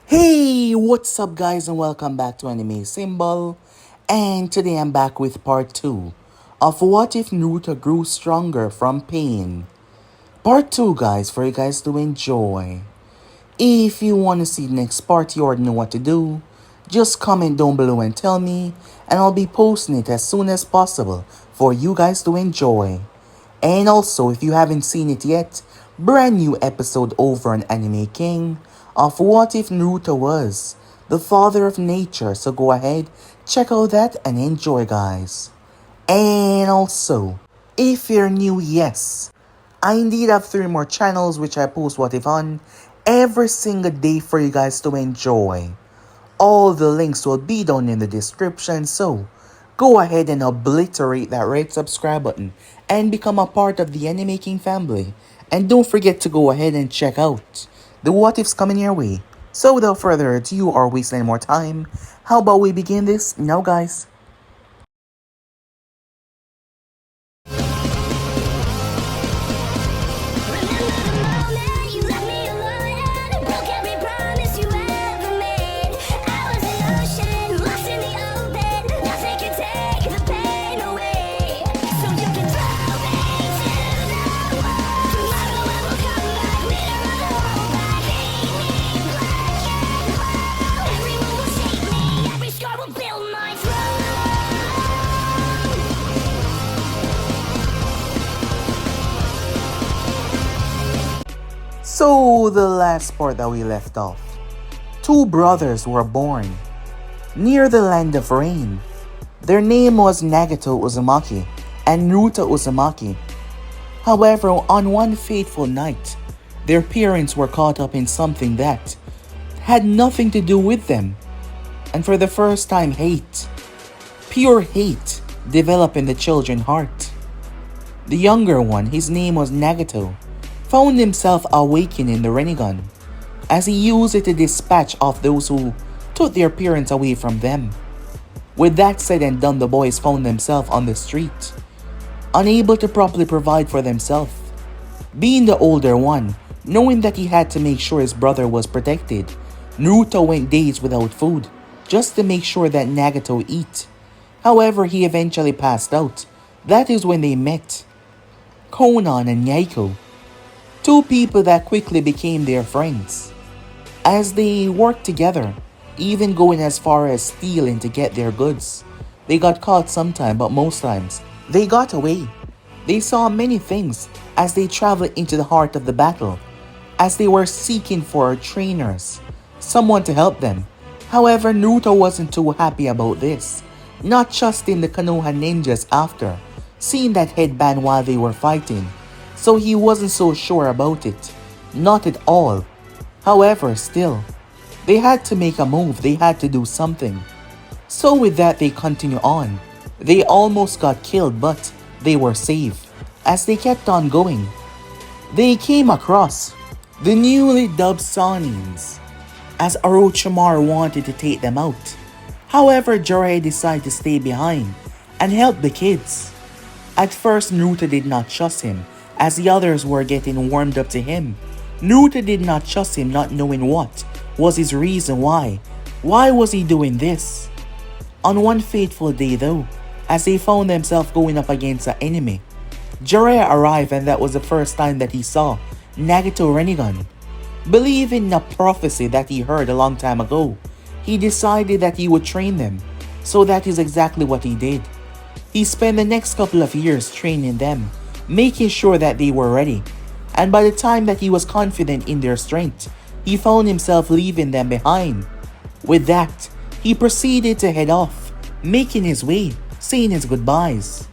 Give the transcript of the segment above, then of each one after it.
Hey, what's up guys and welcome back to Anime Symbol. And today I'm back with part 2 of What If Naruto Grew Stronger from Pain. Part 2 guys, for you guys to enjoy. If you want to see the next part, you already know what to do. Just comment down below and tell me, and I'll be posting it as soon as possible for you guys to enjoy. And also, if you haven't seen it yet, brand new episode over on Anime King of What If Naruto Was the Father of Nature. So go ahead, check out that and enjoy guys. And also, if you're new, yes, I indeed have 3 more channels which I post What If on every single day for you guys to enjoy. All the links will be down in the description, so go ahead and obliterate that red subscribe button and become a part of the Anime King family. And don't forget to go ahead and check out the What Ifs coming your way. So without further ado or wasting any more time, how about we begin this now guys? So the last part that we left off, 2 brothers were born near the land of rain. Their name was Nagato Uzumaki and Naruto Uzumaki. However, on one fateful night, their parents were caught up in something that had nothing to do with them. And for the first time, pure hate, developed in the children's heart. The younger one, his name was Nagato, found himself awakened in the Rinnegan, as he used it to dispatch off those who took their parents away from them. With that said and done, the boys found themselves on the street, unable to properly provide for themselves. Being the older one, knowing that he had to make sure his brother was protected, Naruto went days without food, just to make sure that Nagato eat. However, he eventually passed out. That is when they met Konan and Yaiko, 2 people that quickly became their friends. As they worked together, even going as far as stealing to get their goods. They got caught sometime, but most times, they got away. They saw many things as they traveled into the heart of the battle, as they were seeking for trainers, someone to help them. However, Naruto wasn't too happy about this, not trusting the Konoha ninjas after seeing that headband while they were fighting. So he wasn't so sure about it. Not at all. However, still, they had to make a move. They had to do something. So with that, they continue on. They almost got killed, but they were safe. As they kept on going, they came across the newly dubbed Sanins, as Orochimaru wanted to take them out. However, Jiraiya decided to stay behind and help the kids. At first, Naruto did not trust him, as the others were getting warmed up to him. Naruto did not trust him, not knowing what was his reason why. Why was he doing this? On one fateful day though, as they found themselves going up against an enemy, Jiraiya arrived, and that was the first time that he saw Nagato Rinnegan. Believing a prophecy that he heard a long time ago, he decided that he would train them. So that is exactly what he did. He spent the next couple of years training them, making sure that they were ready. And by the time that he was confident in their strength, he found himself leaving them behind. With that, he proceeded to head off, making his way, saying his goodbyes.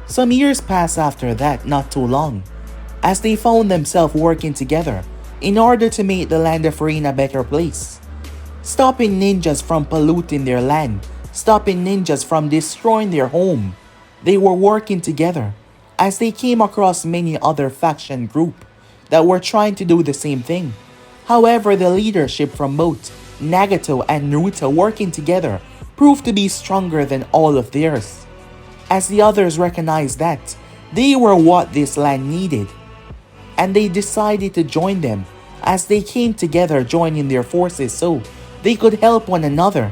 Some years passed after that, not too long, as they found themselves working together in order to make the land of Rain a better place. Stopping ninjas from polluting their land, stopping ninjas from destroying their home. They were working together as they came across many other faction groups that were trying to do the same thing. However, the leadership from both Nagato and Naruto working together proved to be stronger than all of theirs, as the others recognized that they were what this land needed, and they decided to join them as they came together joining their forces so they could help one another.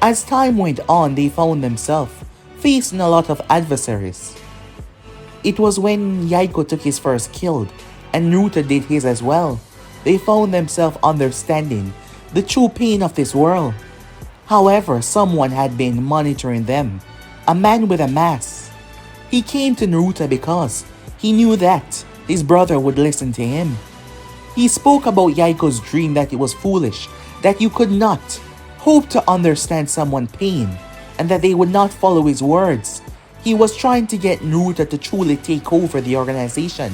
As time went on, they found themselves facing a lot of adversaries. It was when Yaiko took his first kill and Naruto did his as well. They found themselves understanding the true pain of this world. However, someone had been monitoring them, a man with a mask. He came to Naruto because he knew that his brother would listen to him. He spoke about Yaiko's dream that it was foolish, that you could not hope to understand someone's pain, and that they would not follow his words. He was trying to get Naruto to truly take over the organization,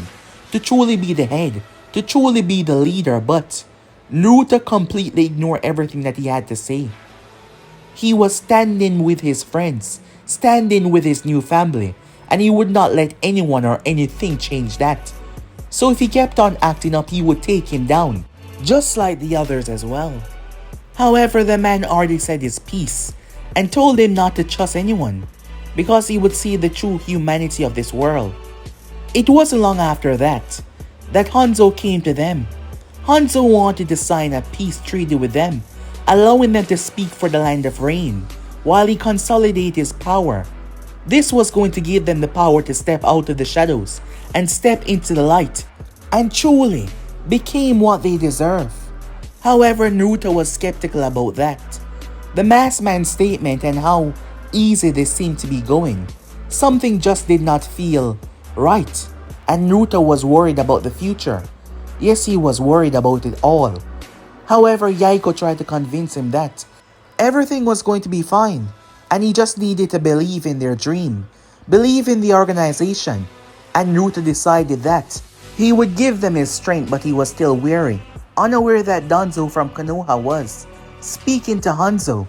to truly be the head, to truly be the leader, but Naruto completely ignored everything that he had to say. He was standing with his friends, standing with his new family, and he would not let anyone or anything change that. So if he kept on acting up, he would take him down, just like the others as well. However, the man already said his piece and told him not to trust anyone because he would see the true humanity of this world. It wasn't long after that Hanzo came to them. Hanzo wanted to sign a peace treaty with them, allowing them to speak for the land of rain while he consolidated his power. This was going to give them the power to step out of the shadows and step into the light and truly became what they deserve. However, Naruto was skeptical about that. The masked man's statement and how easy this seemed to be going. Something just did not feel right, and Naruto was worried about the future. Yes, he was worried about it all. However, Yaiko tried to convince him that everything was going to be fine, and he just needed to believe in their dream, believe in the organization, and Naruto decided that he would give them his strength, but he was still weary, unaware that Danzo from Konoha was speaking to Hanzo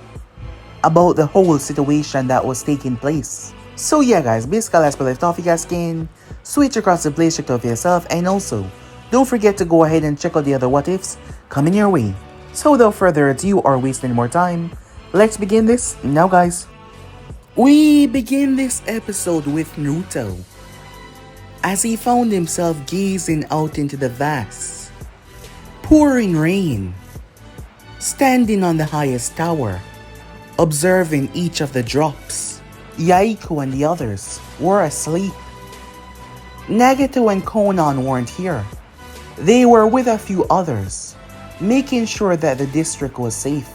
about the whole situation that was taking place. So yeah guys, basically as per left off, you guys can switch across the play of yourself, and also don't forget to go ahead and check out the other what ifs coming your way. So without further ado or wasting more time, let's begin this now guys. We begin this episode with Naruto as he found himself gazing out into the vast, pouring rain, standing on the highest tower, observing each of the drops. Yaiko and the others were asleep. Nagato and Konan weren't here. They were with a few others, making sure that the district was safe.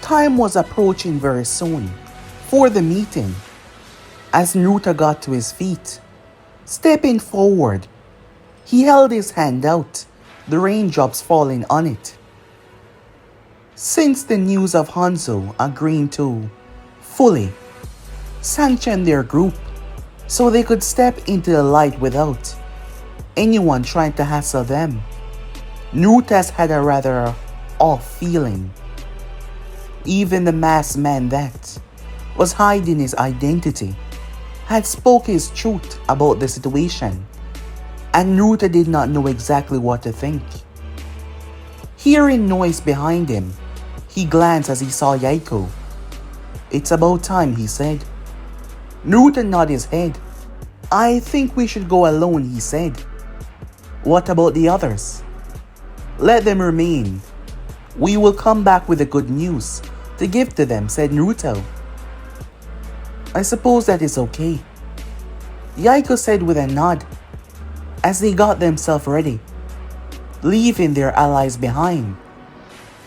Time was approaching very soon for the meeting. As Naruto got to his feet, stepping forward, he held his hand out, the raindrops falling on it. Since the news of Hanzo agreeing to fully sanction their group so they could step into the light without anyone trying to hassle them, Naruto has had a rather off feeling. Even the masked man that was hiding his identity had spoke his truth about the situation, and Naruto did not know exactly what to think. Hearing noise behind him, he glanced as he saw Yaiko. "It's about time," he said. Naruto nodded his head. "I think we should go alone," he said. "What about the others?" "Let them remain. We will come back with the good news to give to them," said Naruto. "I suppose that is okay," Yaiko said with a nod as they got themselves ready, leaving their allies behind.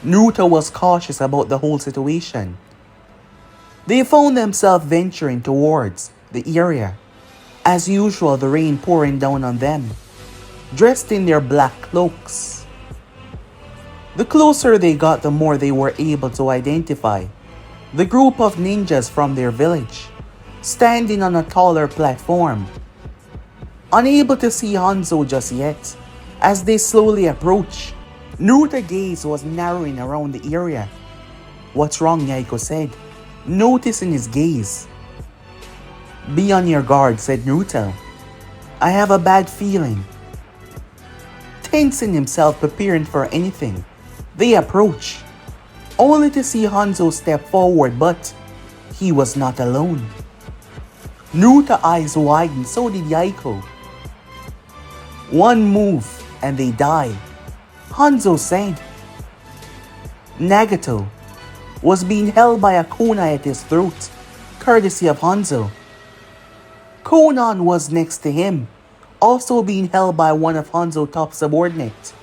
Naruto was cautious about the whole situation. They found themselves venturing towards the area. As usual, the rain pouring down on them, dressed in their black cloaks. The closer they got, the more they were able to identify the group of ninjas from their village, standing on a taller platform. Unable to see Hanzo just yet, as they slowly approached, Naruto's gaze was narrowing around the area. "What's wrong?" Yaiko said, noticing his gaze. "Be on your guard," said Naruto. "I have a bad feeling." Tensing himself, preparing for anything, they approached, only to see Hanzo step forward, but he was not alone. Naruto's eyes widened, so did Yaiko. One move and they die. Hanzo said. Nagato was being held by a kunai at his throat, courtesy of Hanzo. Konan was next to him, also being held by one of Hanzo's top subordinates.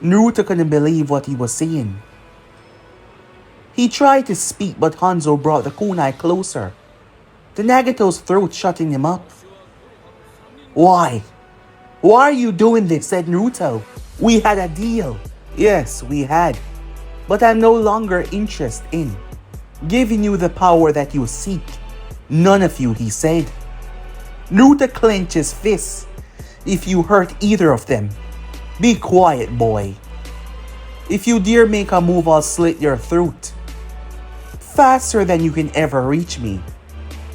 Naruto couldn't believe what he was seeing. He tried to speak, but Hanzo brought the kunai closer, to Nagato's throat, shutting him up. Why? Why are you doing this? Said Naruto. We had a deal. Yes, we had. But I'm no longer interested in giving you the power that you seek. None of you, he said. Naruto clenched his fists. If you hurt either of them, be quiet, boy. If you dare make a move, I'll slit your throat. Faster than you can ever reach me.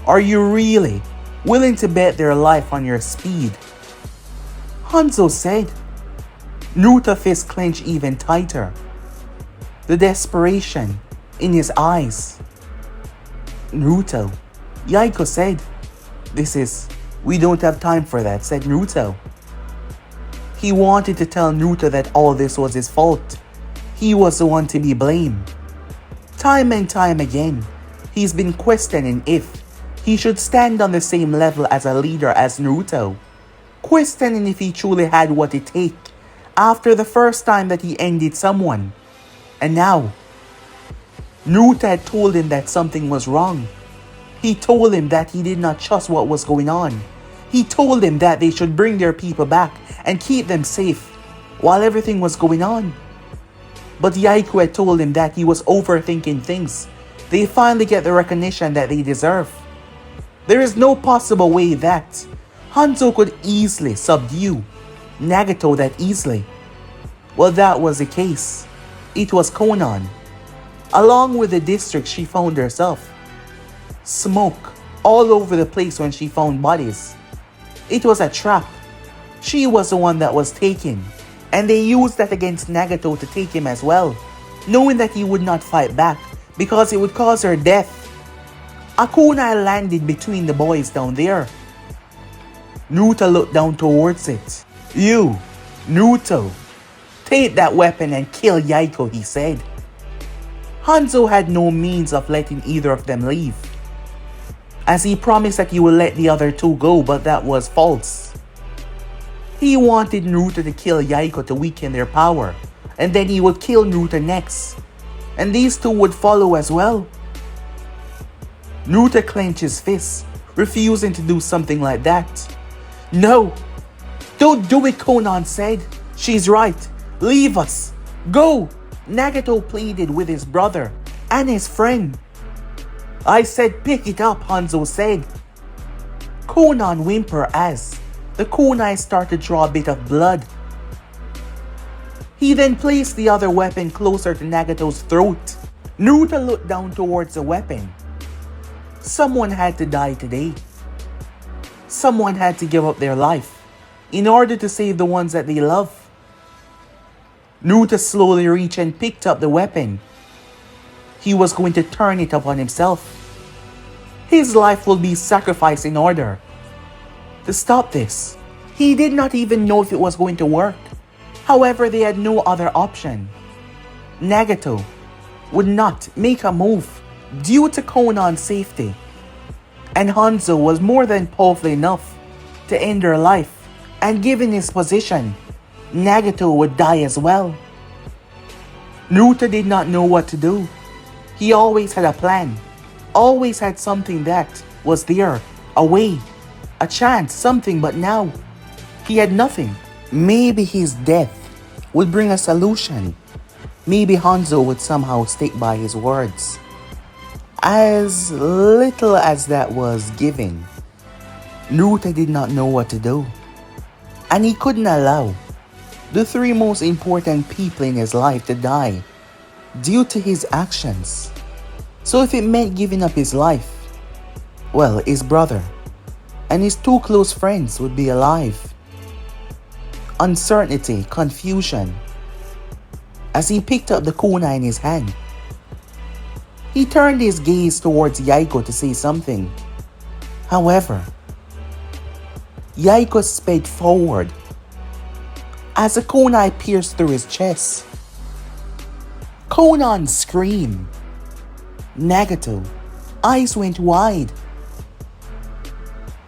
Are you really willing to bet their life on your speed? Hanzo said. Naruto's fist clenched even tighter, the desperation in his eyes. Naruto, Yaiko said. We don't have time for that, said Naruto. He wanted to tell Naruto that all this was his fault. He was the one to be blamed. Time and time again, he's been questioning if he should stand on the same level as a leader as Naruto. Questioning if he truly had what it takes after the first time that he ended someone. And now, Naruto had told him that something was wrong. He told him that he did not trust what was going on. He told him that they should bring their people back and keep them safe while everything was going on. But Yaiko had told him that he was overthinking things. They finally get the recognition that they deserve. There is no possible way that Hanzo could easily subdue Nagato that easily. Well, that was the case. It was Konan. Along with the district she found herself. Smoke all over the place when she found bodies. It was a trap. She was the one that was taken. And they used that against Nagato to take him as well, knowing that he would not fight back because it would cause her death. A kunai landed between the boys down there. Naruto looked down towards it. You, Naruto, take that weapon and kill Yaiko, he said. Hanzo had no means of letting either of them leave, as he promised that he would let the other two go, but that was false. He wanted Naruto to kill Yaiko to weaken their power, and then he would kill Naruto next, and these two would follow as well. Naruto clenched his fists, refusing to do something like that. No! Don't do it, Konan said. She's right. Leave us. Go! Nagato pleaded with his brother and his friend. I said pick it up, Hanzo said. Konan whimpered as the kunai started to draw a bit of blood. He then placed the other weapon closer to Nagato's throat. Naruto looked down towards the weapon. Someone had to die today. Someone had to give up their life in order to save the ones that they love. Naruto slowly reached and picked up the weapon. He was going to turn it upon himself. His life will be sacrificed in order to stop this. He did not even know if it was going to work. However, they had no other option. Nagato would not make a move due to Konan's safety, and Hanzo was more than powerful enough to end her life, and given his position, Nagato would die as well. Naruto did not know what to do. He always had a plan, always had something that was there, a way, a chance, something, but now he had nothing. Maybe his death would bring a solution. Maybe Hanzo would somehow stick by his words. As little as that was given, Naruto did not know what to do. And he couldn't allow the three most important people in his life to die due to his actions. So if it meant giving up his life, well, his brother and his two close friends would be alive. Uncertainty, confusion. As he picked up the kunai in his hand, he turned his gaze towards Yaiko to say something. However, Yaiko sped forward, as a kunai pierced through his chest. Conan screamed. Nagato, eyes went wide.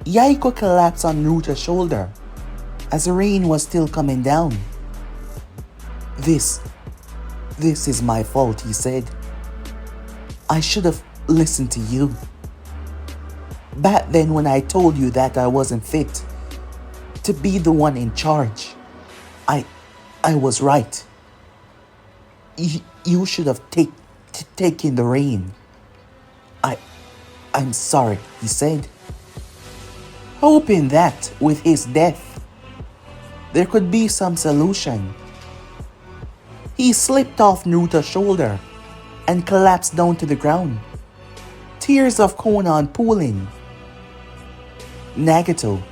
Yaiko collapsed on Naruto's shoulder as the rain was still coming down. This is my fault, he said. I should have listened to you. Back then when I told you that I wasn't fit to be the one in charge, I was right. You should have taken the reign. I'm sorry, he said, hoping that with his death, there could be some solution. He slipped off Naruto's shoulder and collapsed down to the ground, tears of Conan pooling. Nagato,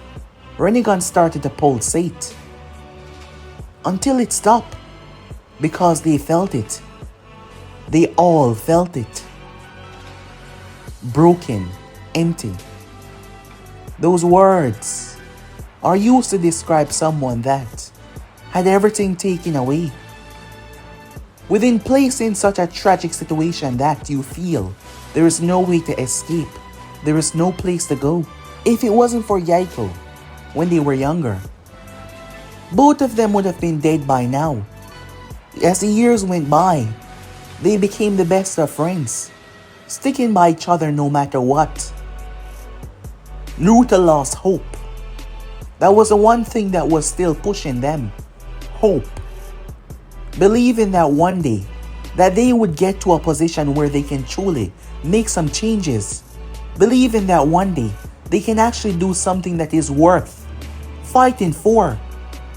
Rinnegan started to pulsate until it stopped because they felt it. They all felt it. Broken, empty. Those words are used to describe someone that had everything taken away. Within placed in such a tragic situation that you feel there is no way to escape, there is no place to go. If it wasn't for Yaiko, when they were younger, both of them would have been dead by now. As the years went by, they became the best of friends, sticking by each other no matter what. Naruto lost hope. That was the one thing that was still pushing them. Hope. Believing that one day, that they would get to a position where they can truly make some changes. Believing that one day, they can actually do something that is worth fighting for.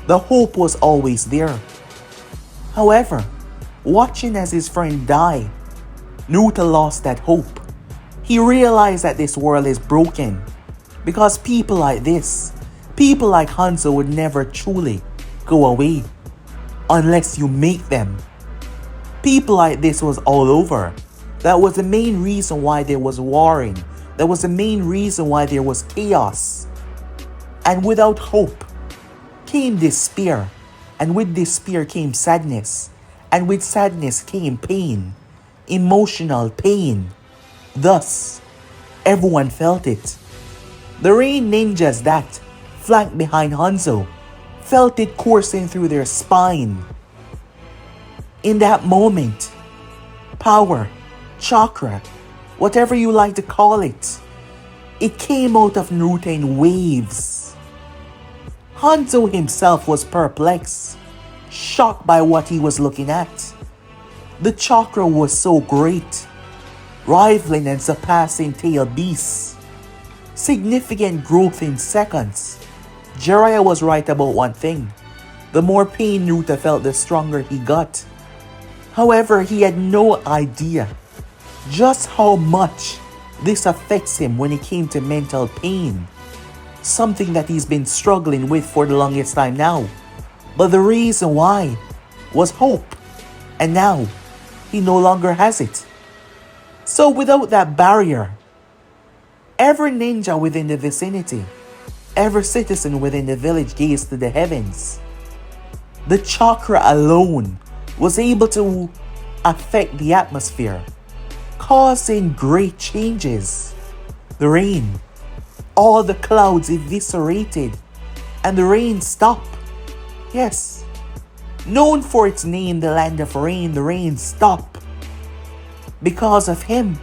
The hope was always there. However, watching as his friend die, Naruto lost that hope. He realized that this world is broken because people like this, people like Hanzo would never truly go away unless you make them. People like this was all over. That was the main reason why there was warring. That was the main reason why there was chaos. And without hope came despair. And with despair came sadness. And with sadness came pain. Emotional pain. Thus, everyone felt it. The rain ninjas that flanked behind Hanzo felt it coursing through their spine. In that moment, power, chakra, whatever you like to call it, it came out of Naruto in waves. Hanzo himself was perplexed, shocked by what he was looking at. The chakra was so great, rivaling and surpassing tail beasts. Significant growth in seconds. Jiraiya was right about one thing. The more pain Naruto felt, the stronger he got. However, he had no idea just how much this affects him when it came to mental pain. Something that he's been struggling with for the longest time now. But the reason why was hope. And now, he no longer has it. So without that barrier, every ninja within the vicinity, every citizen within the village gazed to the heavens. The chakra alone was able to affect the atmosphere, causing great changes. The rain, all the clouds eviscerated, and the rain stopped. Yes, known for its name, the land of rain, the rain stopped. Because of him.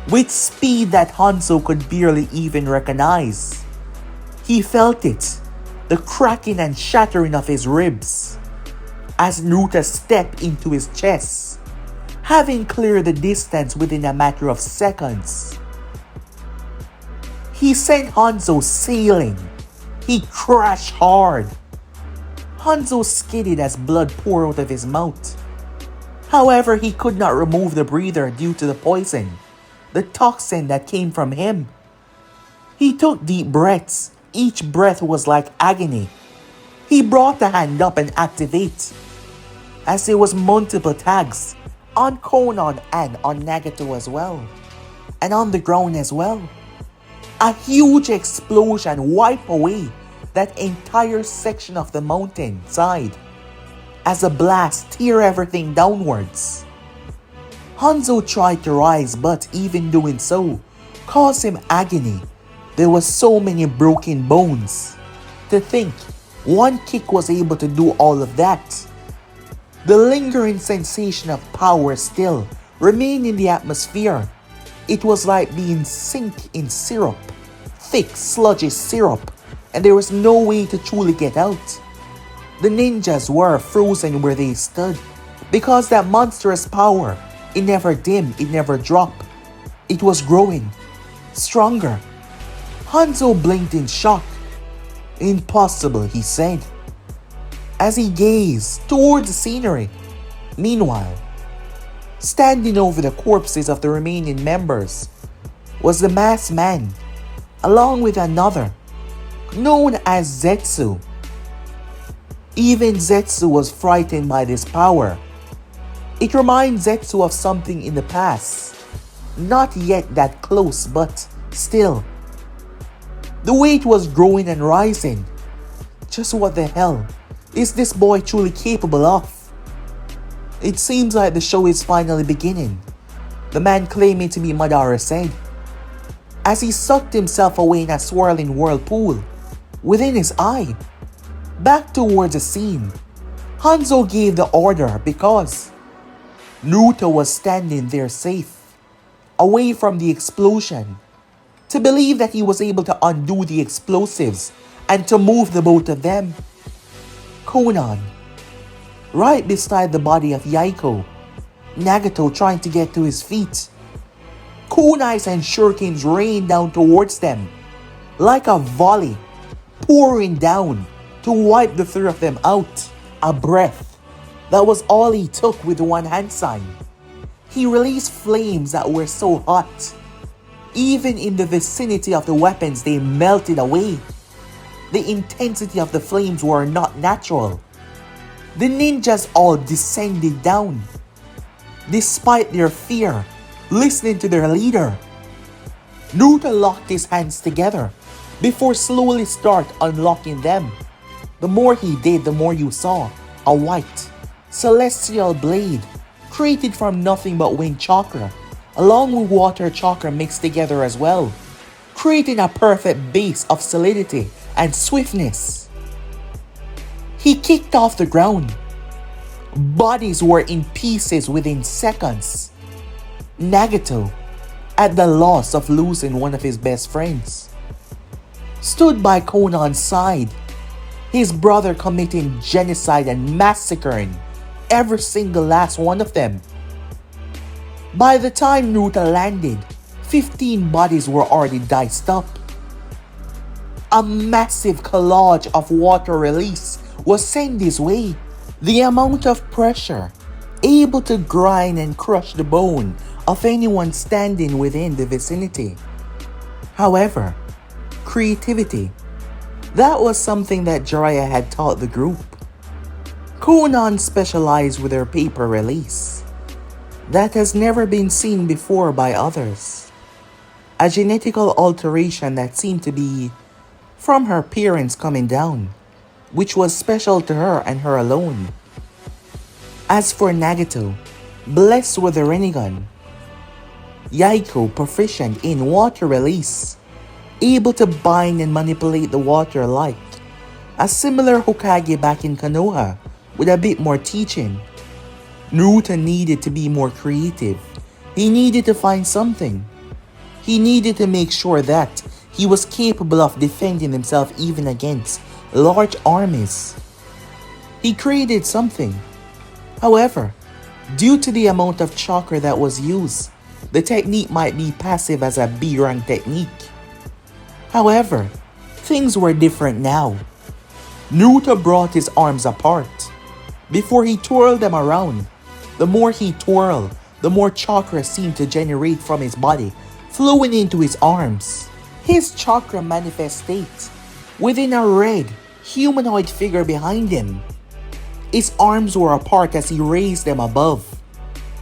With speed that Hanzo could barely even recognize. He felt it, the cracking and shattering of his ribs, as Naruto stepped into his chest, having cleared the distance within a matter of seconds. He sent Hanzo sailing. He crashed hard. Hanzo skidded as blood poured out of his mouth. However, he could not remove the breather due to the poison, the toxin that came from him. He took deep breaths. Each breath was like agony. He brought the hand up and activate, as there was multiple tags on Conan and on Nagato as well, and on the ground as well. A huge explosion wiped away that entire section of the mountain side as a blast tear everything downwards. Hanzo tried to rise, but even doing so caused him agony. There was so many broken bones. To think, one kick was able to do all of that. The lingering sensation of power still remained in the atmosphere. It was like being sink in syrup, thick sludgy syrup, and there was no way to truly get out. The ninjas were frozen where they stood because that monstrous power, it never dimmed, it never dropped. It was growing stronger. Hanzo blinked in shock. Impossible, he said, as he gazed towards the scenery. Meanwhile, standing over the corpses of the remaining members was the masked man, along with another, known as Zetsu. Even Zetsu was frightened by this power. It reminds Zetsu of something in the past, not yet that close, but still. The weight was growing and rising. Just what the hell is this boy truly capable of? It seems like the show is finally beginning, the man claiming to be Madara said, as he sucked himself away in a swirling whirlpool within his eye. Back towards the scene, Hanzo gave the order because Naruto was standing there safe, away from the explosion. To believe that he was able to undo the explosives and to move the both of them. Konan, right beside the body of Yaiko, Nagato trying to get to his feet. Kunais and shurikens rained down towards them, like a volley, pouring down to wipe the three of them out. A breath. That was all he took with one hand sign. He released flames that were so hot. Even in the vicinity of the weapons, they melted away. The intensity of the flames were not natural. The ninjas all descended down, despite their fear, listening to their leader. Naruto locked his hands together before slowly start unlocking them. The more he did, the more you saw a white, celestial blade created from nothing but wind chakra, along with water chakra mixed together as well, creating a perfect base of solidity and swiftness. He kicked off the ground. Bodies were in pieces within seconds. Nagato, at the loss of losing one of his best friends, stood by Konan's side, his brother committing genocide and massacring every single last one of them. By the time Naruto landed, 15 bodies were already diced up. A massive collage of water release was sent his way. The amount of pressure able to grind and crush the bone of anyone standing within the vicinity. However, creativity, that was something that Jiraiya had taught the group. Konan specialized with her paper release. That has never been seen before by others. A genetical alteration that seemed to be from her parents coming down, which was special to her and her alone. As for Nagato, blessed with a Rinnegan. Yaiko proficient in water release, able to bind and manipulate the water like a similar Hokage back in Konoha with a bit more teaching. Naruto needed to be more creative. He needed to find something. He needed to make sure that he was capable of defending himself even against large armies. He created something. However, due to the amount of chakra that was used, the technique might be passive as a B-rank technique. However, things were different now. Naruto brought his arms apart. Before he twirled them around, the more he twirled, the more chakra seemed to generate from his body, flowing into his arms. His chakra manifested within a red, humanoid figure behind him. His arms were apart as he raised them above.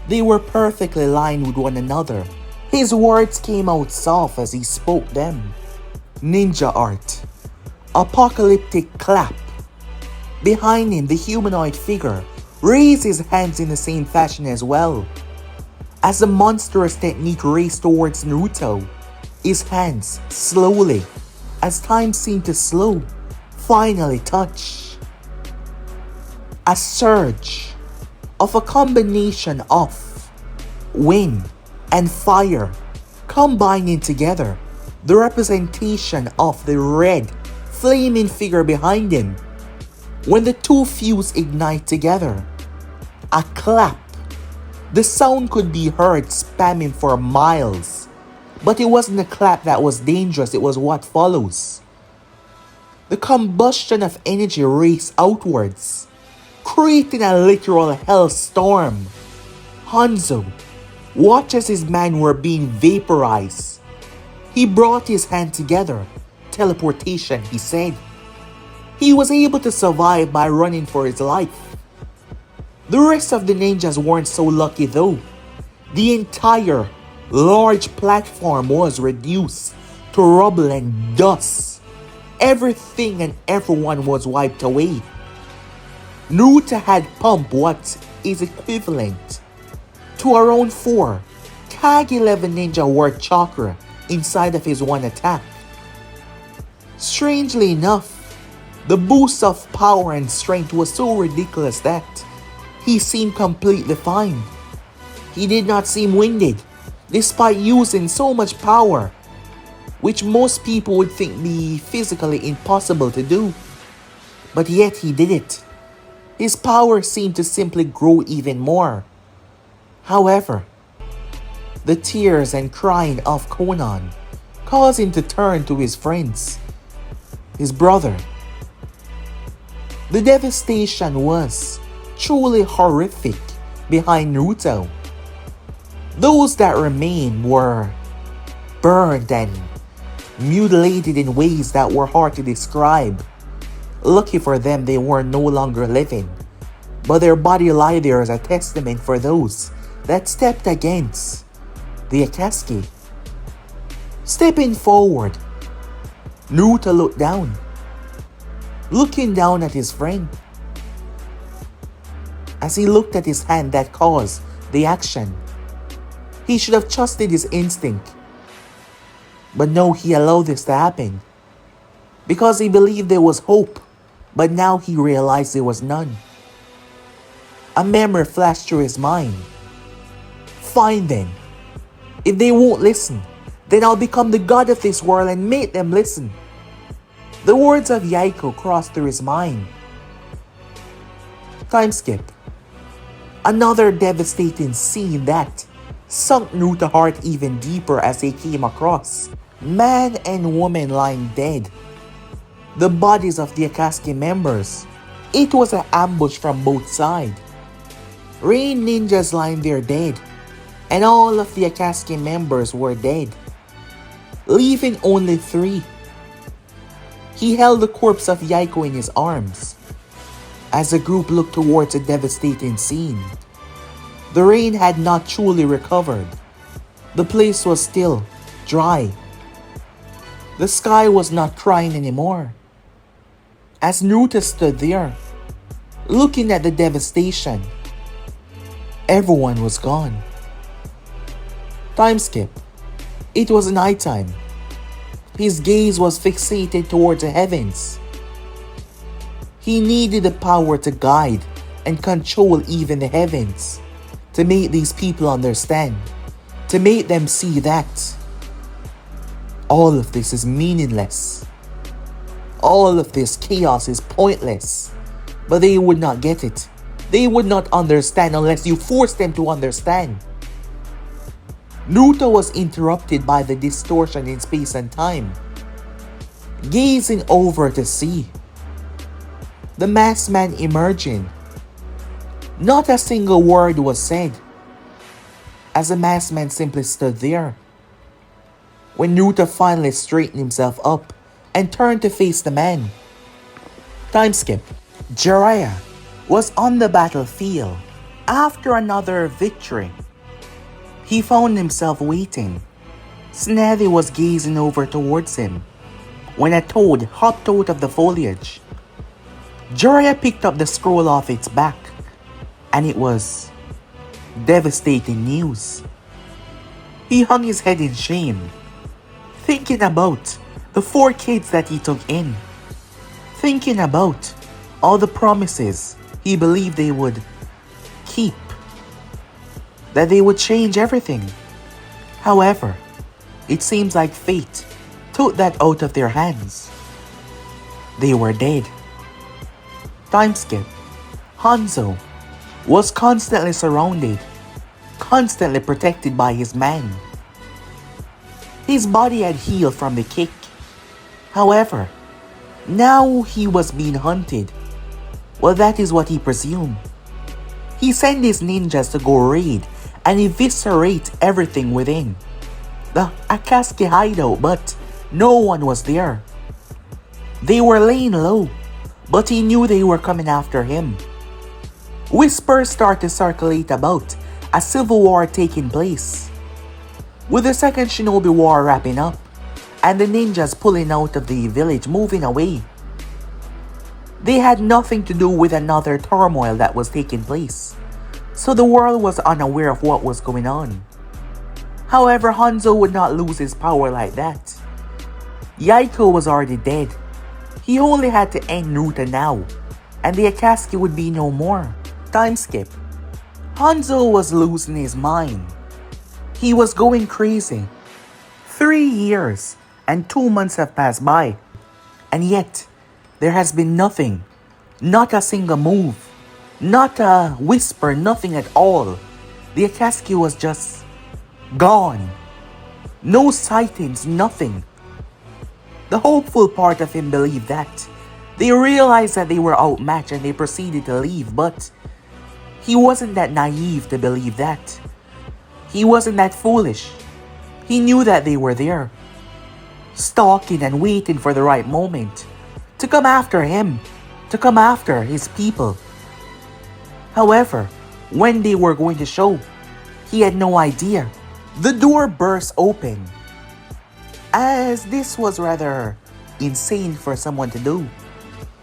They were perfectly lined with one another. His words came out soft as he spoke them. Ninja art. Apocalyptic clap. Behind him, the humanoid figure raised his hands in the same fashion as well. As the monstrous technique raced towards Naruto, his hands slowly, as time seemed to slow, finally touch. A surge of a combination of wind and fire combining together, the representation of the red, flaming figure behind him. When the two fuse ignite together, a clap. The sound could be heard spamming for miles. But it wasn't a clap that was dangerous, it was what follows. The combustion of energy raced outwards, creating a literal hellstorm. Hanzo watched as his men were being vaporized. He brought his hand together. Teleportation, he said. He was able to survive by running for his life. The rest of the ninjas weren't so lucky though. The entire large platform was reduced to rubble and dust. Everything and everyone was wiped away. Naruto had pumped what is equivalent to around 4 Kage 11 ninja worth chakra inside of his one attack. Strangely enough, the boost of power and strength was so ridiculous that he seemed completely fine. He did not seem winded, despite using so much power, which most people would think be physically impossible to do. But yet he did it. His power seemed to simply grow even more. However, the tears and crying of Conan caused him to turn to his friends, his brother. The devastation was truly horrific behind Naruto. Those that remained were burned and mutilated in ways that were hard to describe. Lucky for them, they were no longer living, but their body lay there as a testament for those that stepped against the Akatsuki. Stepping forward, Naruto looked down, looking down at his friend. As he looked at his hand that caused the action, he should have trusted his instinct. But no, he allowed this to happen because he believed there was hope, but now he realized there was none. A memory flashed through his mind. Fine then. If they won't listen, then I'll become the god of this world and make them listen. The words of Yaiko crossed through his mind. Time skip. Another devastating scene that sunk Naruto's heart even deeper as they came across man and woman lying dead. The bodies of the Akatsuki members. It was an ambush from both sides. Rain ninjas lying there dead, and all of the Akatsuki members were dead, leaving only 3. He held the corpse of Yaiko in his arms. As the group looked towards the devastating scene, the rain had not truly recovered. The place was still dry. The sky was not crying anymore. As Naruto stood there, looking at the devastation, everyone was gone. Time skip. It was nighttime. His gaze was fixated towards the heavens. He needed the power to guide and control even the heavens, to make these people understand, to make them see that all of this is meaningless. All of this chaos is pointless. But they would not get it. They would not understand unless you force them to understand. Naruto was interrupted by the distortion in space and time. Gazing over to see the masked man emerging. Not a single word was said, as the masked man simply stood there. When Naruto finally straightened himself up and turned to face the man. Time skip. Jiraiya was on the battlefield after another victory. He found himself waiting. Snazzy was gazing over towards him, when a toad hopped out of the foliage. Jiraiya picked up the scroll off its back, and it was devastating news. He hung his head in shame, thinking about the 4 kids that he took in, thinking about all the promises he believed they would keep, that they would change everything. However, it seems like fate took that out of their hands. They were dead. Time skip. Hanzo was constantly surrounded, constantly protected by his men. His body had healed from the kick. However, now he was being hunted. Well, that is what he presumed. He sent his ninjas to go raid and eviscerate everything within the Akatsuki hideout, but no one was there. They were laying low, but he knew they were coming after him. Whispers started to circulate about a civil war taking place, with the second Shinobi War wrapping up, and the ninjas pulling out of the village, moving away. They had nothing to do with another turmoil that was taking place, so the world was unaware of what was going on. However, Hanzo would not lose his power like that. Yaiko was already dead. He only had to end Naruto now, and the Akatsuki would be no more. Time skip. Hanzo was losing his mind. He was going crazy. 3 years and 2 months have passed by, and yet there has been nothing. Not a single move. Not a whisper, nothing at all. The Akatsuki was just gone. No sightings, nothing. The hopeful part of him believed that. They realized that they were outmatched and they proceeded to leave, but he wasn't that naive to believe that. He wasn't that foolish. He knew that they were there, stalking and waiting for the right moment to come after him, to come after his people. However, when they were going to show, he had no idea. The door burst open, as this was rather insane for someone to do,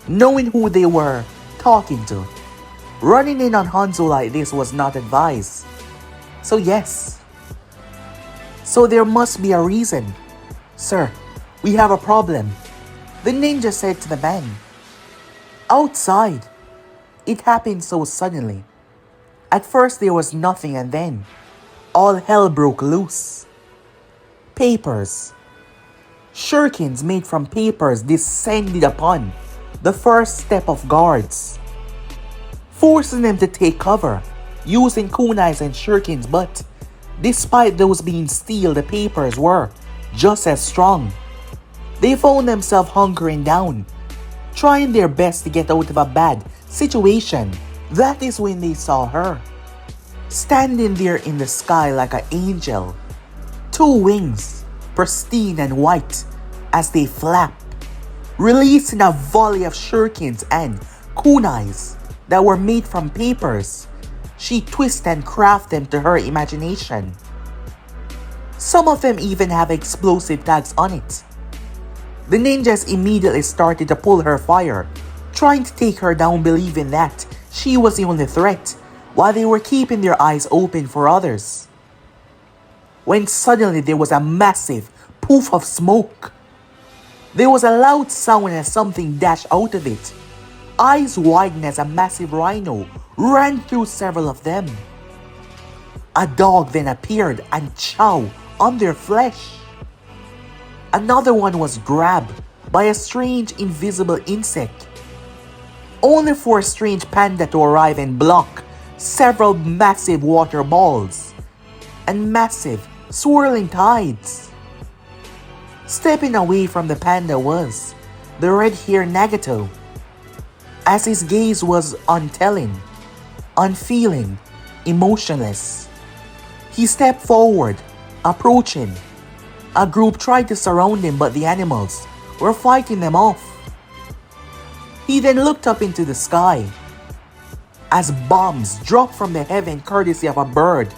knowing who they were talking to. Running in on Hanzo like this was not advised. So yes. So there must be a reason. Sir, we have a problem, the ninja said to the man. Outside. It happened so suddenly. At first there was nothing, and then all hell broke loose. Papers. Shurikens made from papers descended upon the first step of guards, forcing them to take cover, using kunais and shurikens, but despite those being steel, the papers were just as strong. They found themselves hunkering down, trying their best to get out of a bad situation. That is when they saw her, standing there in the sky like an angel, 2 wings, pristine and white, as they flap, releasing a volley of shurikens and kunais that were made from papers. She twists and crafts them to her imagination. Some of them even have explosive tags on it. The ninjas immediately started to pull her fire, trying to take her down, believing that she was the only threat, while they were keeping their eyes open for others. When suddenly there was a massive poof of smoke. There was a loud sound as something dashed out of it. Eyes widened as a massive rhino ran through several of them. A dog then appeared and chowed on their flesh. Another one was grabbed by a strange invisible insect, only for a strange panda to arrive and block several massive water balls and massive swirling tides. Stepping away from the panda was the red-haired Nagato, as his gaze was untelling, unfeeling, emotionless. He stepped forward, approaching. A group tried to surround him, but the animals were fighting them off. He then looked up into the sky as bombs dropped from the heaven courtesy of a bird,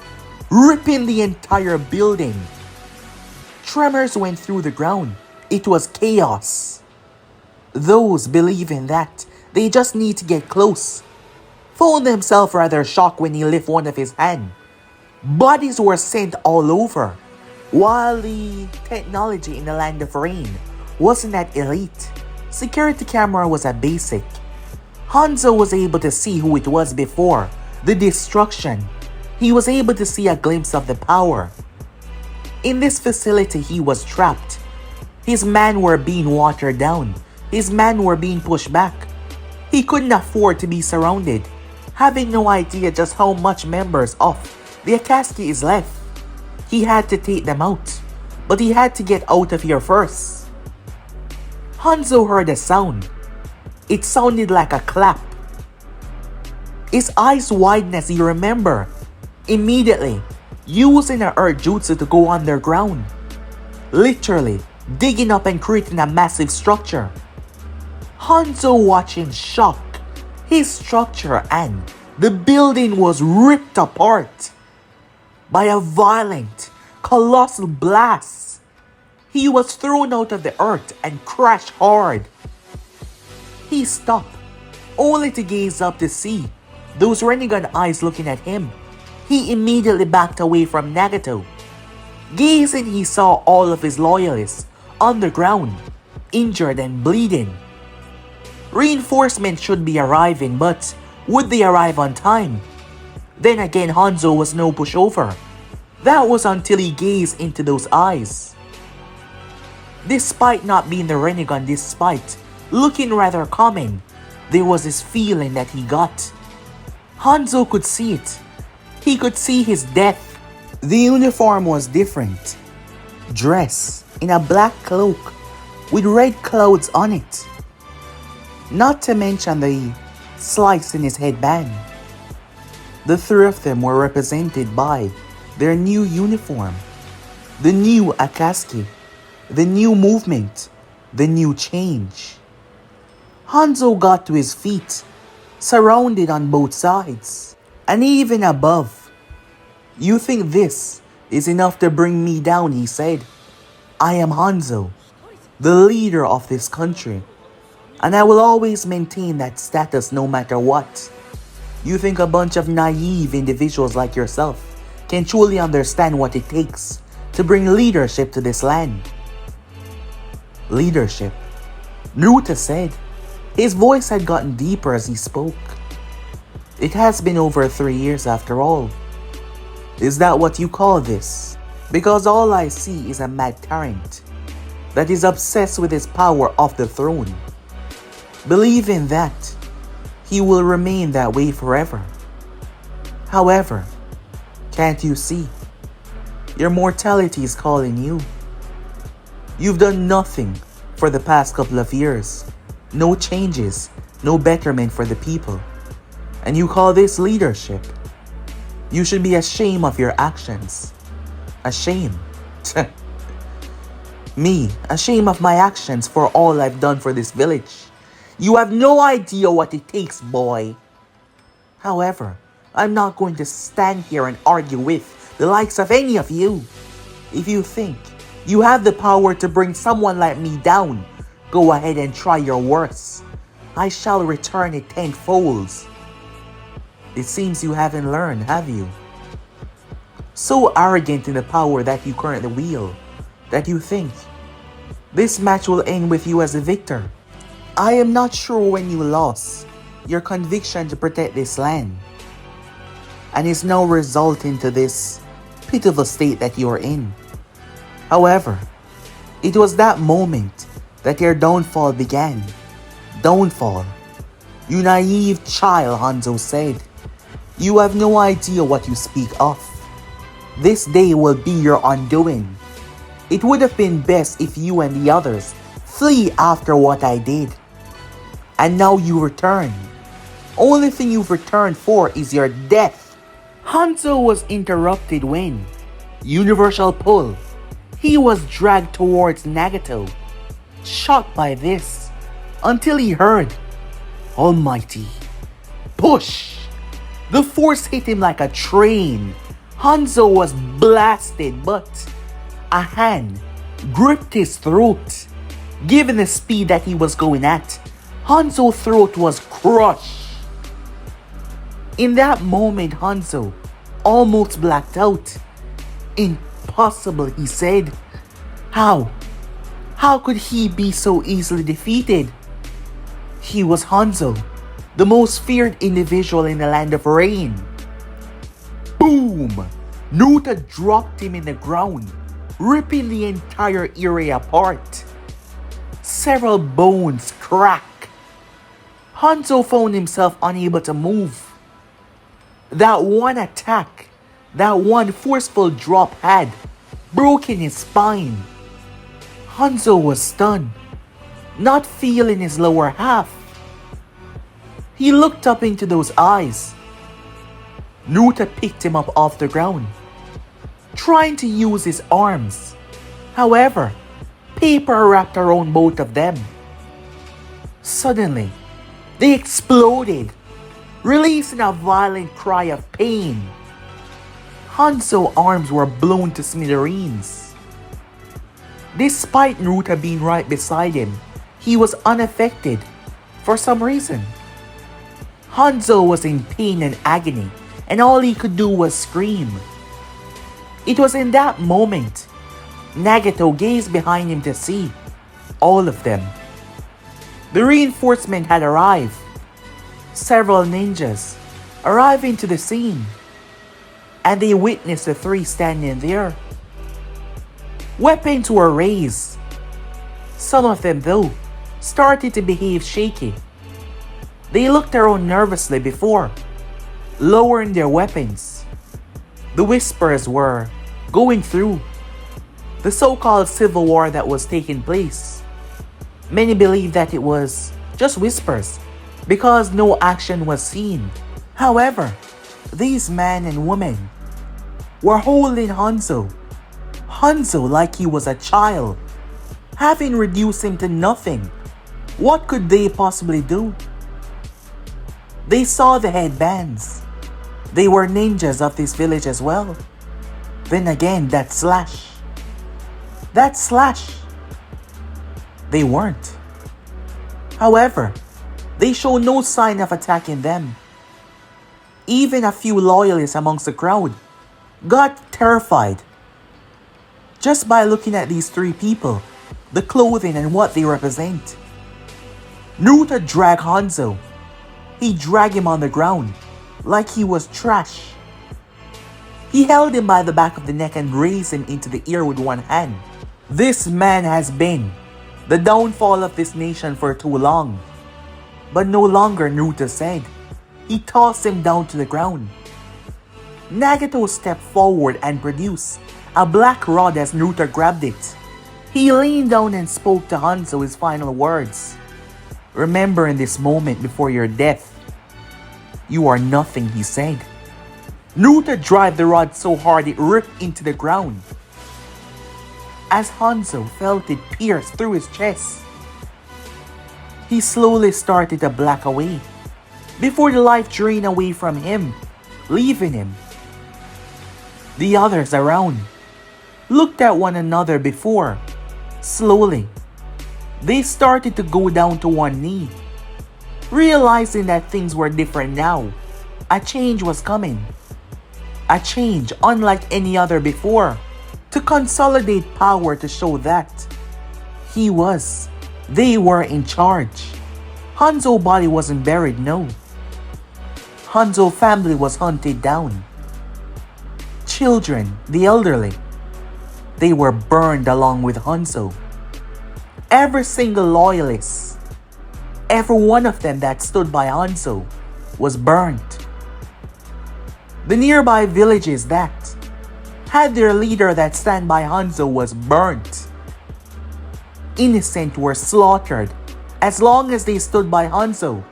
ripping the entire building. Tremors went through the ground It was chaos. Those believing that they just need to get close found themselves rather shocked when he lifted one of his hands. Bodies were sent all over. While the technology in the Land of Rain wasn't that elite, security camera was a basic. Hanzo was able to see who it was before the destruction. He was able to see a glimpse of the power. In this facility he was trapped. His men were being watered down. His men were being pushed back. He couldn't afford to be surrounded, having no idea just how much members of the Akatsuki is left. He had to take them out, but he had to get out of here first. Hanzo heard a sound. It sounded like a clap. His eyes widened as he remembered, immediately using an earth jutsu to go underground, literally digging up and creating a massive structure. Hanzo watched in shock. His structure and the building was ripped apart by a violent, colossal blast. He was thrown out of the earth and crashed hard. He stopped, only to gaze up to see those Rinnegan eyes looking at him. He immediately backed away from Nagato. Gazing, he saw all of his loyalists on the ground, injured and bleeding. Reinforcements should be arriving, but would they arrive on time? Then again, Hanzo was no pushover. That was until he gazed into those eyes. Despite not being the Rinnegan, despite looking rather common, there was this feeling that he got. Hanzo could see it. He could see his death. The uniform was different. Dressed in a black cloak with red clouds on it. Not to mention the slice in his headband. The three of them were represented by their new uniform, the new Akatsuki, the new movement, the new change. Hanzo got to his feet, surrounded on both sides, and even above. "You think this is enough to bring me down," he said. "I am Hanzo, the leader of this country, and I will always maintain that status no matter what. You think a bunch of naive individuals like yourself can truly understand what it takes to bring leadership to this land?" "Leadership," Naruto said. His voice had gotten deeper as he spoke. "It has been over 3 years after all. Is that what you call this? Because all I see is a mad tyrant that is obsessed with his power of the throne, believing that he will remain that way forever. However, can't you see? Your mortality is calling you. You've done nothing for the past couple of years. No changes, no betterment for the people. And you call this leadership? You should be ashamed of your actions. Ashamed. Me, ashamed of my actions for all I've done for this village. You have no idea what it takes, boy. However, I'm not going to stand here and argue with the likes of any of you. If you think you have the power to bring someone like me down, go ahead and try your worst. I shall return it tenfold. It seems you haven't learned, have you? So arrogant in the power that you currently wield, that you think this match will end with you as a victor. I am not sure when you lost your conviction to protect this land, and is now resulting to this pitiful state that you are in. However, it was that moment that your downfall began. Downfall. You naive child, Hanzo said. You have no idea what you speak of. This day will be your undoing. It would have been best if you and the others flee after what I did. And now you return. Only thing you've returned for is your death. Hanzo was interrupted when, universal pull, he was dragged towards Nagato. Shocked by this, until he heard, Almighty, push! The force hit him like a train. Hanzo was blasted, but a hand gripped his throat Given the speed that he was going at, Hanzo's throat was crushed. In that moment, Hanzo almost blacked out. Impossible, he said. How? How could he be so easily defeated? He was Hanzo, the most feared individual in the Land of Rain. Boom! Naruto dropped him in the ground, ripping the entire area apart. Several bones cracked. Hanzo found himself unable to move. That one attack, that one forceful drop had broken his spine. Hanzo was stunned, not feeling his lower half. He looked up into those eyes. Naruto picked him up off the ground, trying to use his arms. However, paper wrapped around both of them. Suddenly, they exploded, releasing a violent cry of pain. Hanzo's arms were blown to smithereens. Despite Naruto being right beside him, he was unaffected for some reason. Hanzo was in pain and agony, and all he could do was scream. It was in that moment Nagato gazed behind him to see all of them. The reinforcement had arrived. Several ninjas arriving to the scene, and they witnessed the three standing there. Weapons were raised. Some of them, though, started to behave shaky. They looked around nervously before lowering their weapons. The whispers were going through the so-called civil war that was taking place. Many believed that it was just whispers because no action was seen. However, these men and women were holding Hanzo like he was a child, having reduced him to nothing. What could they possibly do? They saw the headbands. They were ninjas of this village as well. Then again, that slash. They weren't. However, they showed no sign of attacking them. Even a few loyalists amongst the crowd got terrified just by looking at these three people, the clothing and what they represent. Naruto dragged Hanzo. He dragged him on the ground like he was trash. He held him by the back of the neck and raised him into the air with one hand. This man has been the downfall of this nation for too long. But no longer, Naruto said. He tossed him down to the ground. Nagato stepped forward and produced a black rod as Naruto grabbed it. He leaned down and spoke to Hanzo his final words. Remember, in this moment before your death, you are nothing, he said. Naruto drove the rod so hard it ripped into the ground. As Hanzo felt it pierce through his chest, he slowly started to black away before the life drained away from him, leaving him. The others around looked at one another before, slowly, they started to go down to one knee, realizing that things were different now. A change was coming. A change unlike any other before, to consolidate power to show that they were in charge. Hanzo's body wasn't buried, no. Hanzo's family was hunted down. Children, the elderly, they were burned along with Hanzo. Every single loyalist, every one of them that stood by Hanzo was burnt. The nearby villages that had their leader that stand by Hanzo was burnt. Innocent were slaughtered as long as they stood by Hanzo.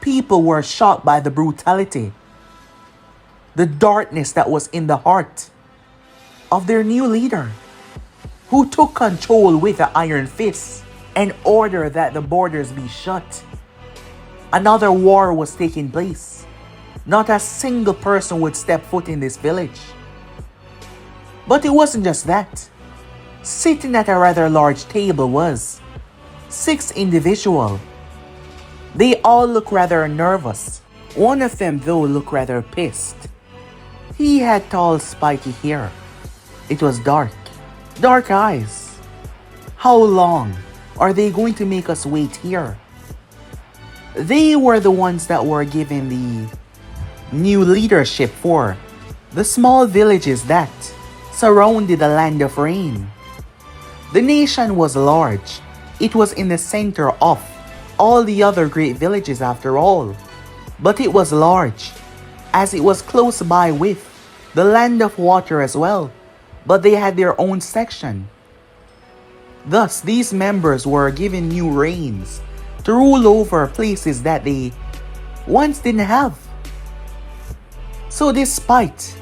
People were shocked by the brutality, the darkness that was in the heart of their new leader, who took control with an iron fist and ordered that the borders be shut. Another war was taking place. Not a single person would step foot in this village. But it wasn't just that. Sitting at a rather large table was 6 individuals. They all look rather nervous. One of them though looked rather pissed. He had tall spiky hair. It was dark. Dark eyes. How long are they going to make us wait here? They were the ones that were given the new leadership for the small villages that surrounded the land of rain. The nation was large. It was in the center of all the other great villages after all. But it was large, as it was close by with the land of water as well, but they had their own section. Thus, these members were given new reigns to rule over places that they once didn't have. So despite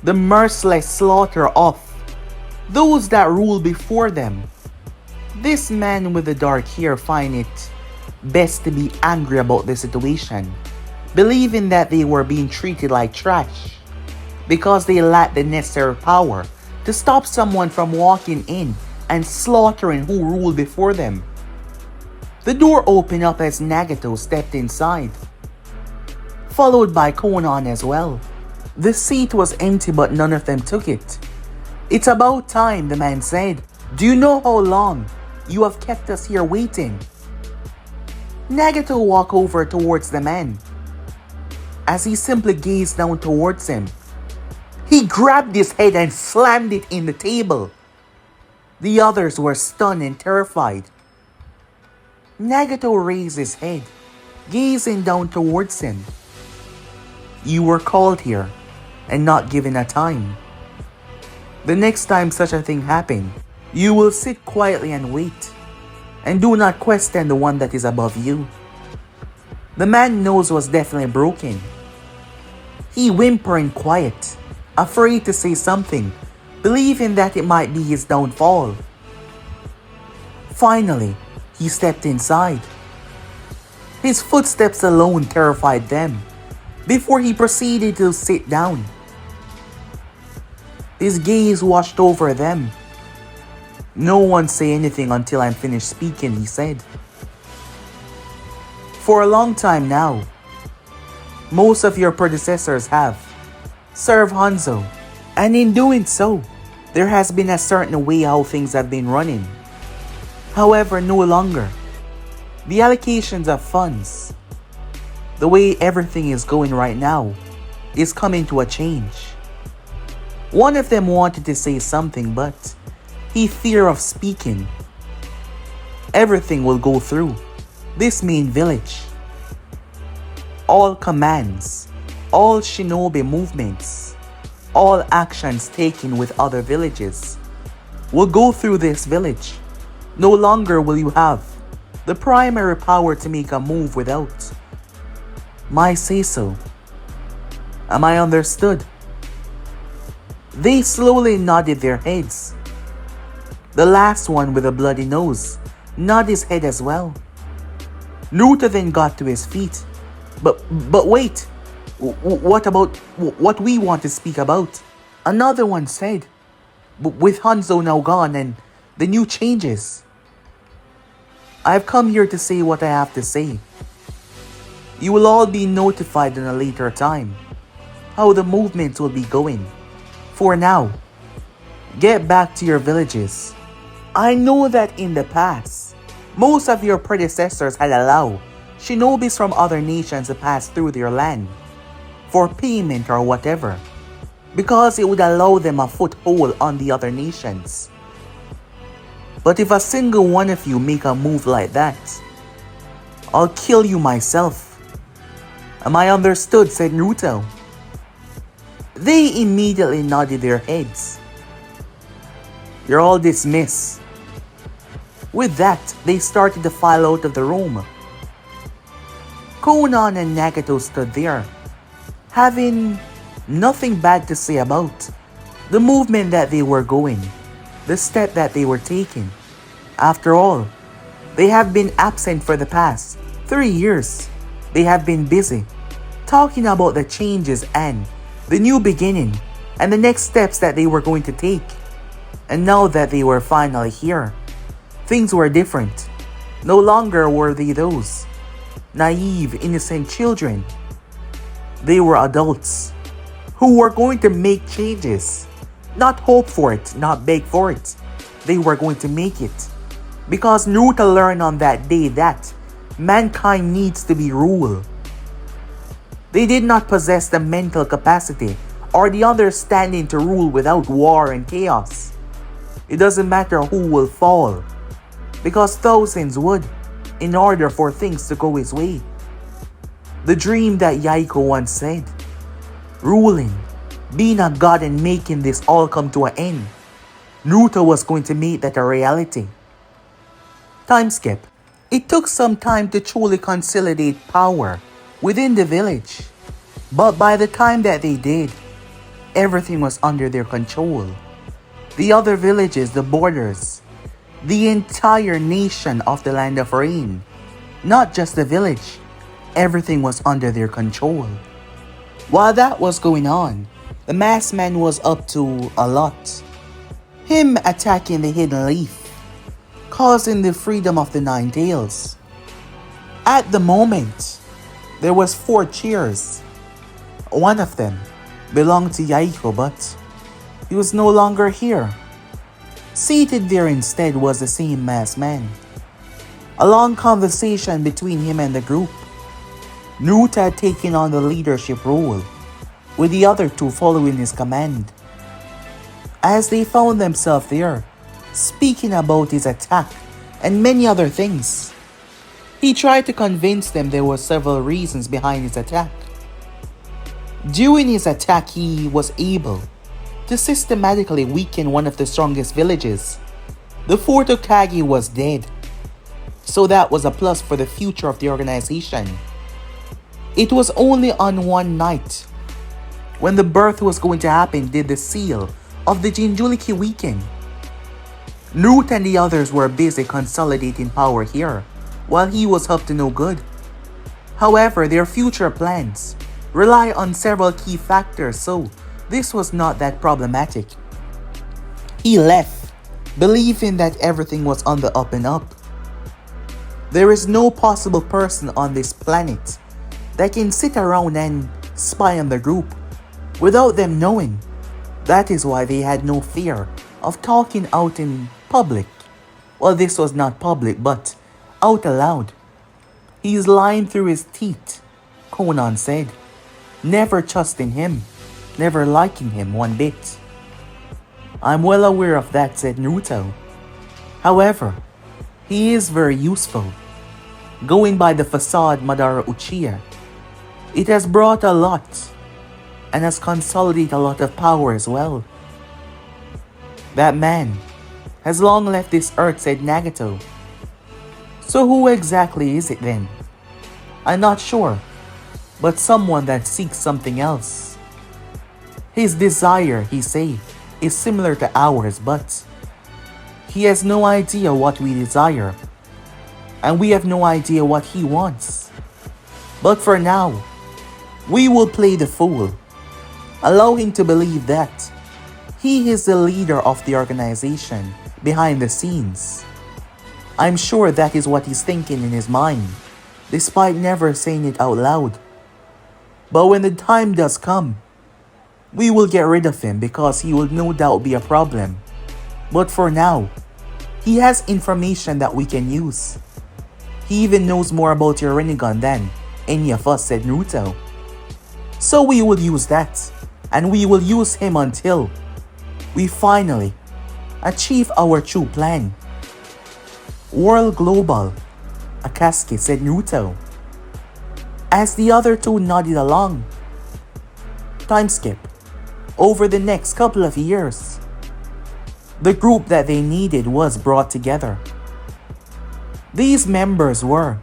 the merciless slaughter of those that ruled before them, this man with the dark hair find it best to be angry about the situation, believing that they were being treated like trash because they lacked the necessary power to stop someone from walking in and slaughtering who ruled before them. The door opened up as Nagato stepped inside, followed by Konan as well. The seat was empty but none of them took it. "It's about time," the man said. "Do you know how long you have kept us here waiting?" Nagato walked over towards the man. As he simply gazed down towards him, he grabbed his head and slammed it in the table. The others were stunned and terrified. Nagato raised his head, gazing down towards him. "You were called here and not given a time. The next time such a thing happens, you will sit quietly and wait, and do not question the one that is above you." The man's nose was definitely broken. He whimpered in quiet, afraid to say something, believing that it might be his downfall. Finally, he stepped inside. His footsteps alone terrified them, before he proceeded to sit down. His gaze washed over them. "No one say anything until I'm finished speaking," he said. "For a long time now, most of your predecessors have served Hanzo, and in doing so, there has been a certain way how things have been running. However, no longer. The allocations of funds, the way everything is going right now, is coming to a change." One of them wanted to say something, but he feared of speaking. "Everything will go through this main village. All commands, all shinobi movements, all actions taken with other villages will go through this village. No longer will you have the primary power to make a move without my say-so. Am I understood?" They slowly nodded their heads. The last one with a bloody nose nodded his head as well. Naruto then got to his feet. But wait, what about what we want to speak about?" Another one said. "With Hanzo now gone and the new changes, I've come here to say what I have to say. You will all be notified in a later time how the movement will be going. For now, get back to your villages. I know that in the past, most of your predecessors had allowed shinobis from other nations to pass through their land for payment or whatever, because it would allow them a foothold on the other nations. But if a single one of you make a move like that, I'll kill you myself. Am I understood?" said Naruto. They immediately nodded their heads. "You're all dismissed." With that, they started to file out of the room. Konan and Nagato stood there, having nothing bad to say about the movement that they were going, the step that they were taking. After all, they have been absent for the past 3 years. They have been busy talking about the changes and the new beginning and the next steps that they were going to take. And now that they were finally here, things were different. No longer were they those naive, innocent children. They were adults who were going to make changes. Not hope for it, not beg for it. They were going to make it. Because Naruto learned on that day that mankind needs to be ruled. They did not possess the mental capacity or the understanding to rule without war and chaos. It doesn't matter who will fall, because thousands would, in order for things to go his way. The dream that Yaiko once said, ruling, being a god and making this all come to an end. Naruto was going to make that a reality. Time skip. It took some time to truly consolidate power within the village. But by the time that they did, everything was under their control. The other villages, the borders, the entire nation of the Land of Rain, not just the village, everything was under their control. While that was going on, the masked man was up to a lot. Him attacking the hidden leaf, causing the freedom of the Nine Tails. At the moment, there was 4 chairs. One of them belonged to Yaiko, but he was no longer here. Seated there instead was the same masked man. A long conversation between him and the group. Naruto had taken on the leadership role, with the other 2 following his command. As they found themselves there, speaking about his attack and many other things, he tried to convince them there were several reasons behind his attack. During his attack, he was able to systematically weaken one of the strongest villages. The 4th Hokage was dead, so that was a plus for the future of the organization. It was only on one night, when the birth was going to happen, did the seal of the Jinchuriki weaken. Naruto and the others were busy consolidating power here, while he was up to no good. However, their future plans rely on several key factors, so this was not that problematic. He left, believing that everything was on the up and up. There is no possible person on this planet that can sit around and spy on the group without them knowing. That is why they had no fear of talking out in public. Well, this was not public, but out aloud. He's lying through his teeth, Conan said, never trusting him, never liking him one bit. I'm well aware of that, said Naruto. However, he is very useful. Going by the facade Madara Uchiha, it has brought a lot and has consolidated a lot of power as well. That man has long left this earth, said Nagato. So who exactly is it then? I'm not sure, but someone that seeks something else. His desire, he say, is similar to ours, but he has no idea what we desire, and we have no idea what he wants. But for now, we will play the fool, allow him to believe that he is the leader of the organization behind the scenes. I'm sure that is what he's thinking in his mind, despite never saying it out loud. But when the time does come, we will get rid of him because he will no doubt be a problem. But for now, he has information that we can use. He even knows more about your Rinnegan than any of us, said Naruto. So we will use that, and we will use him until we finally achieve our true plan. World Global, Akatsuki, said Naruto, as the other 2 nodded along. Time skip. Over the next couple of years, the group that they needed was brought together. These members were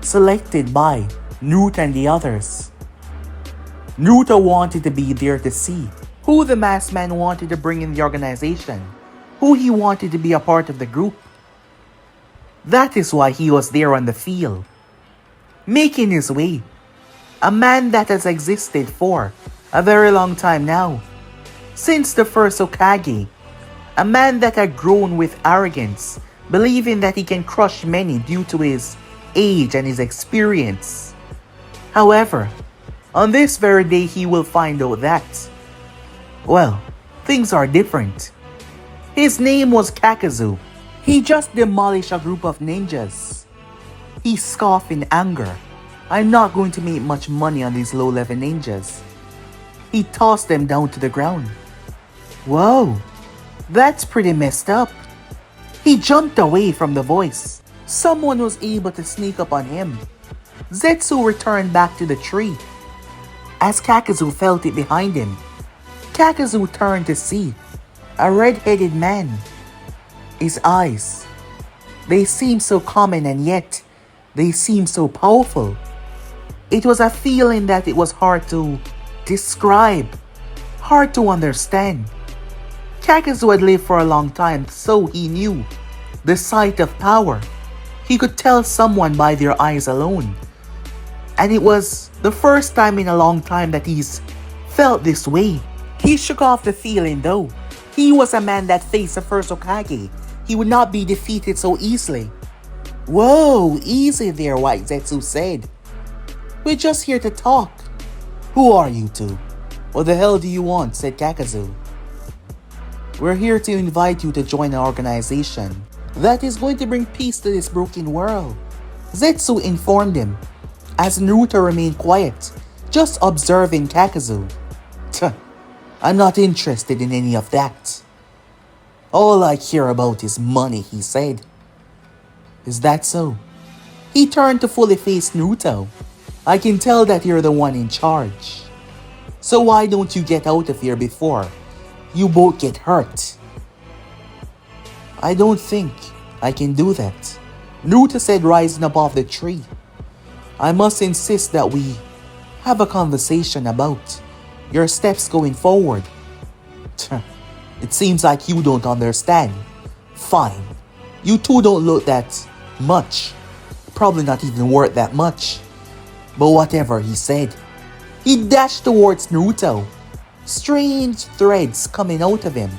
selected by Naruto and the others. Naruto wanted to be there to see who the masked man wanted to bring in the organization, who he wanted to be a part of the group. That is why he was there on the field, making his way. A man that has existed for a very long time now, since the first Hokage A man that had grown with arrogance, believing that he can crush many due to his age and his experience. However, on this very day he will find out that, well, things are different. His name was Kakuzu. He just demolished a group of ninjas. He scoffed in anger. I'm not going to make much money on these low-level ninjas. He tossed them down to the ground. Whoa, that's pretty messed up. He jumped away from the voice. Someone was able to sneak up on him. Zetsu returned back to the tree. As Kakuzu felt it behind him, Kakuzu turned to see a red-headed man. His eyes, they seemed so common and yet they seemed so powerful. It was a feeling that it was hard to describe, hard to understand. Kakuzu had lived for a long time, so he knew the sight of power. He could tell someone by their eyes alone. And it was the first time in a long time that he's felt this way. He shook off the feeling though. He was a man that faced the first Hokage. He would not be defeated so easily. Whoa, easy there, White Zetsu said. We're just here to talk. Who are you two? What the hell do you want? Said Kakuzu. We're here to invite you to join an organization that is going to bring peace to this broken world. Zetsu informed him, as Naruto remained quiet, just observing Kakuzu. I'm not interested in any of that. All I care about is money, he said. Is that so? He turned to fully face Naruto. I can tell that you're the one in charge. So why don't you get out of here before you both get hurt? I don't think I can do that, Naruto said, rising up off the tree. I must insist that we have a conversation about your steps going forward. It seems like you don't understand. Fine. You two don't look that much. Probably not even worth that much. But whatever, he said. He dashed towards Naruto. Strange threads coming out of him.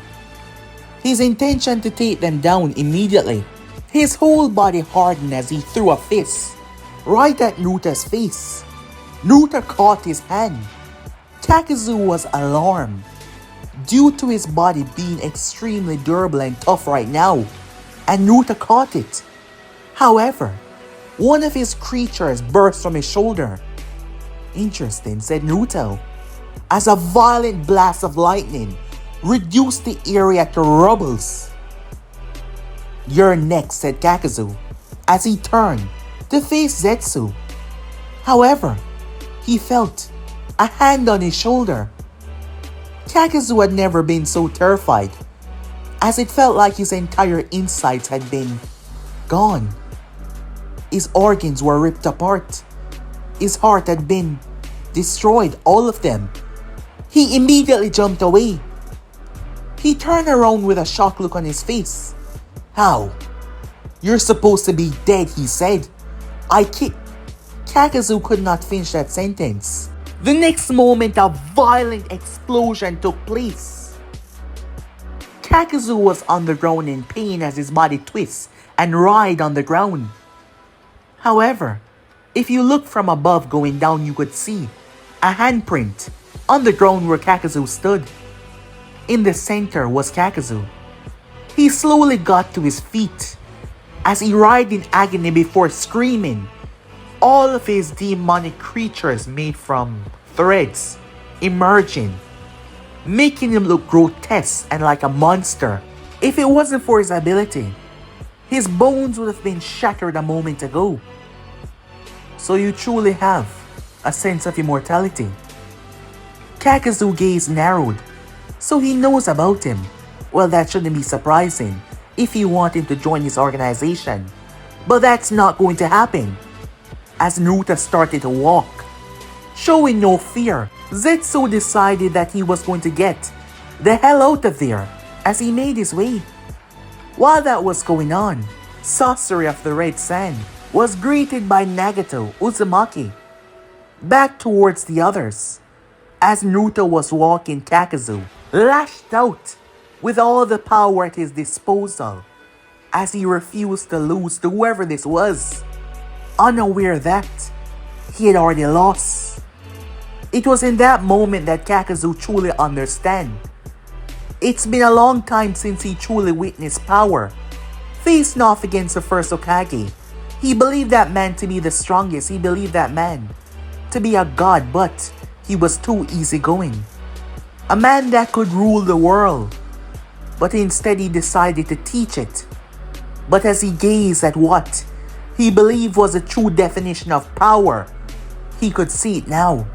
His intention to take them down immediately. His whole body hardened as he threw a fist right at Naruto's face. Naruto caught his hand. Kakuzu was alarmed due to his body being extremely durable and tough right now, and Naruto caught it. However, one of his creatures burst from his shoulder. Interesting, said Naruto, as a violent blast of lightning reduced the area to rubbles. You're next, said Kakuzu, as he turned to face Zetsu. However, he felt a hand on his shoulder. Kakuzu had never been so terrified, as it felt like his entire insides had been gone. His organs were ripped apart. His heart had been destroyed, all of them. He immediately jumped away. He turned around with a shocked look on his face. How? You're supposed to be dead, he said. Kakuzu could not finish that sentence. The next moment, a violent explosion took place. Kakuzu was on the ground in pain as his body twists and writhed on the ground. However, if you look from above going down, you could see a handprint on the ground where Kakuzu stood. In the center was Kakuzu. He slowly got to his feet as he writhed in agony before screaming. All of his demonic creatures made from threads emerging, making him look grotesque and like a monster. If it wasn't for his ability, his bones would have been shattered a moment ago. So you truly have a sense of immortality. Kakuzu's gaze narrowed, so he knows about him. Well, that shouldn't be surprising if he wanted to join his organization. But that's not going to happen. As Naruto started to walk, showing no fear, Zetsu decided that he was going to get the hell out of there as he made his way. While that was going on, Sorcery of the Red Sand was greeted by Nagato Uzumaki back towards the others. As Naruto was walking, Kakuzu lashed out with all the power at his disposal, as he refused to lose to whoever this was, unaware that he had already lost. It was in that moment that Kakuzu truly understand. It's been a long time since he truly witnessed power. Facing off against the first Hokage, he believed that man to be the strongest, he believed that man to be a god, but he was too easygoing. A man that could rule the world, but instead he decided to teach it. But as he gazed at what he believed was the true definition of power, he could see it now.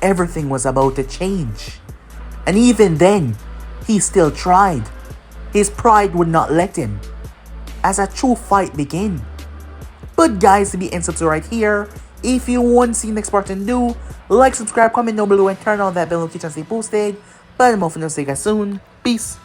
Everything was about to change. And even then, he still tried. His pride would not let him, as a true fight began. But guys, to be in subscribe right here. If you want to see the next part and do, like, subscribe, comment down below, and turn on that bell notification to stay posted. But I'm off and I'll see you guys soon. Peace.